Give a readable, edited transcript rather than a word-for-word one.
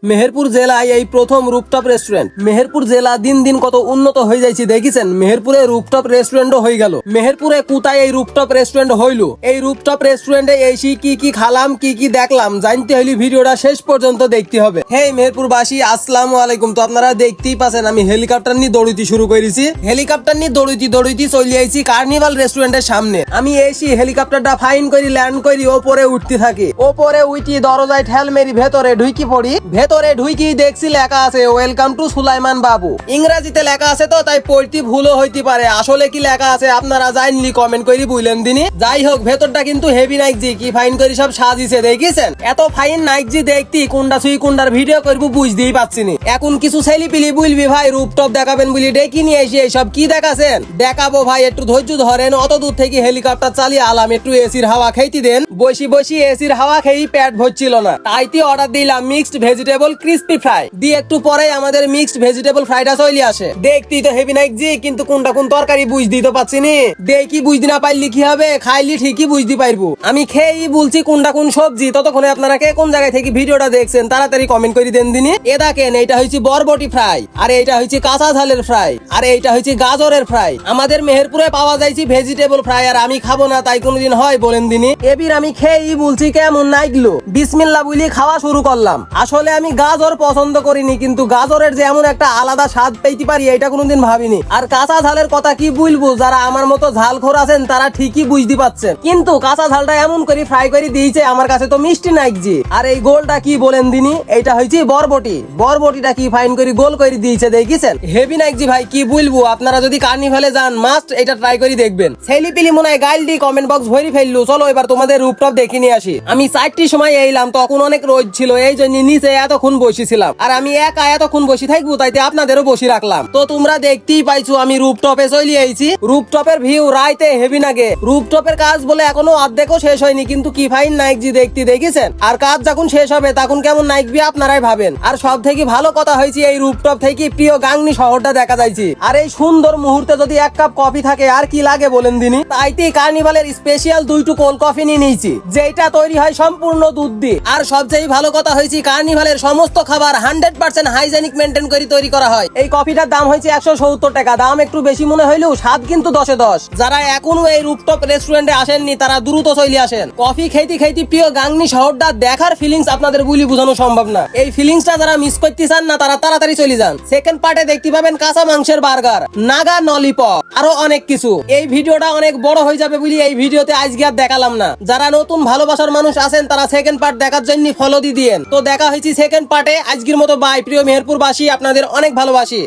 মেহেরপুর জেলায় এই প্রথম রুফটপ রেস্টুরেন্ট। মেহেরপুর জেলা দিন দিন কত উন্নত হয়ে যাইছে দেখেছেন। মেহেরপুরে রুফটপ রেস্টুরেন্টও হয়ে গেল। মেহেরপুরে কোথায় এই রুফটপ রেস্টুরেন্ট হইলো, এই রুফটপ রেস্টুরেন্টে এসি কি কি খালাম কি কি দেখলাম জানতে হলে ভিডিওটা শেষ পর্যন্ত দেখতে হবে। হেই মেহেরপুরবাসী, আসসালামু আলাইকুম। তো আপনারা দেখতেই পাচ্ছেন আমি হেলিকপ্টার নিয়ে দৌড়িতে শুরু করেছি। হেলিকপ্টার নিয়ে দৌড়িতে চলে আইছি কার্নিভাল রেস্টুরেন্টের সামনে। আমি এসি হেলিকপ্টারটা ফাইন করি ল্যান্ড করি ওপরে উঠতে থাকি। ওপরে উঠি দরজায় ঠেল মেরি ভেতরে ঢুকি পড়ি। ভেতরে ঢুকি দেখছি লেখা আছে ওয়েলকাম টু সুলাইমান বাবু। ইংরেজিতে লেখা আছে তো তাই পড়তে ভুলও হইতে পারে। আসলে কি লেখা আছে আপনারা জানলি কমেন্ট করি বুঝলেন দিনি। যাই হোক, ভেতরটা কিন্তু হেভি নাইকজি কি ফাইন করি সব সাজিছে দেখেছেন। এত ফাইন নাইকজি দেখতি কোনটা সুই কোনটার ভিডিও করবো বুঝতেই পারছি নি। এখন কিছু ছেলি পিলি বুঝবি ভাই রুফটপ দেখাবেন বলি ডেকে নিয়ে এসে এইসব কি দেখাছেন। দেখাবো ভাই, একটু ধৈর্য ধরেন। অত দূর থেকে হেলিকপ্টার চালিয়ে আলাম, একটু এসির হাওয়া খাইতে দেন। বসি এসির হাওয়া খেয়েই পেট ভরছিল না, তাইতে অর্ডার দিলাম মিক্সড ভেজিটেবল ক্রিস্পি ফ্রাই। দিয়ে একটু পরে আমাদের মিক্সড ভেজিটেবল ফ্রাইটা চলে আসে। দেখতেই তো হেভি নাইকজি, কিন্তু কোনটা কোন তরকারি বুঝতেই তো পাচ্ছি নি। দেখি বুঝতে না পারলি কি হবে, খাইলি ঠিকই বুঝতে পারবো। আমি খেয়েই বলছি কোনটা কোন সবজি। ততক্ষণে আপনারা কে কোন জায়গায় থেকে ভিডিওটা দেখছেন তাড়াতাড়ি কমেন্ট করে দেন দিনি। এ দেখেন, এইটা হচ্ছে বরবটি ফ্রাই, আর এইটা হচ্ছে কাঁচা ঝালের ফ্রাই, আর এইটা হচ্ছে গাজরের ফ্রাই। আমাদের মেহেরপুরে পাওয়া যাইছে ভেজিটেবল ফ্রাই, আর আমি খাবো না তাই কোনোদিন হয় বলেন দিনি। এবির আমি খেয়েই বলছি কেমন নাইগলো। বিসমিল্লাহ বলি খাওয়া শুরু করলাম। আসলে আমি গাজর পছন্দ করিনি, কিন্তু গাজরের যে এমন একটা আলাদা স্বাদ পেতে পারি এটা কোনোদিন ভাবিনি। আর কাঁচা ঝালের কথা কি বলবো, যারা আমার মতো ঝালখোর আছেন তারা ঠিকই বুঝতে পারছেন। কিন্তু কাঁচা ঝালটা এমন করে ফ্রাই করে দিয়েছে আমার কাছে তো মিষ্টি নাইকজি। আর এই গোলটা কি বলেন দিনি, এইটা হয়েছে বরবটি। বরবটিটা কি ফাইন করে গোল করে দিয়েছে দেখেছেন। হেভি নাইকজি ভাই, কি বলবো। আপনারা যদি কার্নিভালে যান মাস্ট এটা ট্রাই করে দেখবেন। ছেলি পিলি মনে হয় গাইলডি কমেন্ট বক্স ভরি ফেললো। চলো এবার তোমাদের রুফটপ দেখে নিয়ে আসি। আমি 4টির সময় এলাম, তখন অনেক রোদ ছিল, এই জন্য নিচে এতক্ষণ বসেছিলাম। আর আমি একা এতক্ষণ বসে থাকবো তাইতে আপনাদেরও বসে রাখলাম। তো তোমরা দেখতেই পাইছো আমি রুফটপে চলে আইছি। রুফটপের ভিউ রাইতে হেভি লাগে। রুফটপের কাজ বলে এখনো অর্ধেকও শেষ হয়নি, কিন্তু কি ফাইন নাইকজি দেখতে দেখেছেন। আর কাজ যখন শেষ হবে তখন কেমন নাইকবি আপনারাই ভাবেন। আর সব থেকে ভালো কথা হয়েছে এই রুফটপ থেকে প্রিয় গাংনি শহরটা দেখা যাইছে। আর এই সুন্দর মুহূর্তে যদি এক কাপ কফি থাকে আর কি লাগে বলেন দিনি। তাইতে কার্নিভালের স্পেশাল 2টো কোল্ড কফি নিয়ে নিয়েছি, যেটা তৈরি হয় সম্পূর্ণ দুধ দিয়ে। আর সবচেয়ে ভালো কথা হয়েছে কার্নিভালের সমস্ত খাবার 100% হাইজেনিক মেনটেন করে তৈরি করা হয়। এই কফিটার দাম হয়েছে 170 টাকা। দাম একটু বেশি মনে হইলেও স্বাদ কিন্তু 10-এ 10। যারা এখনো এই রুফটপ রেস্টুরেন্টে আসেননি তারা দ্রুত চলে আসেন। কফি খেতে প্রিয় গাংনি শহরটা দেখার ফিলিংস আপনাদের বলি বোঝানো সম্ভব না। এই ফিলিংসটা যারা মিস করতে চান না তারা তাড়াতাড়ি চলে যান। সেকেন্ড পার্টে দেখতে পাবেন কাঁচা মাংসের বার্গার, নাগা নলিপপ, আরো অনেক কিছু। এই ভিডিওটা অনেক বড় হয়ে যাবে বলি এই ভিডিওতে আজকে আর দেখালাম না। যারা নতুন ভালোবাসার মানুষ আছেন তারা সেকেন্ড পার্ট দেখার জন্য ফলো দিয়ে দিয়েন। তো দেখা হয়েছে সেকেন্ড পার্টে। আজকের মতো বাই। প্রিয় মেহেরপুরবাসী, আপনাদের অনেক ভালোবাসি।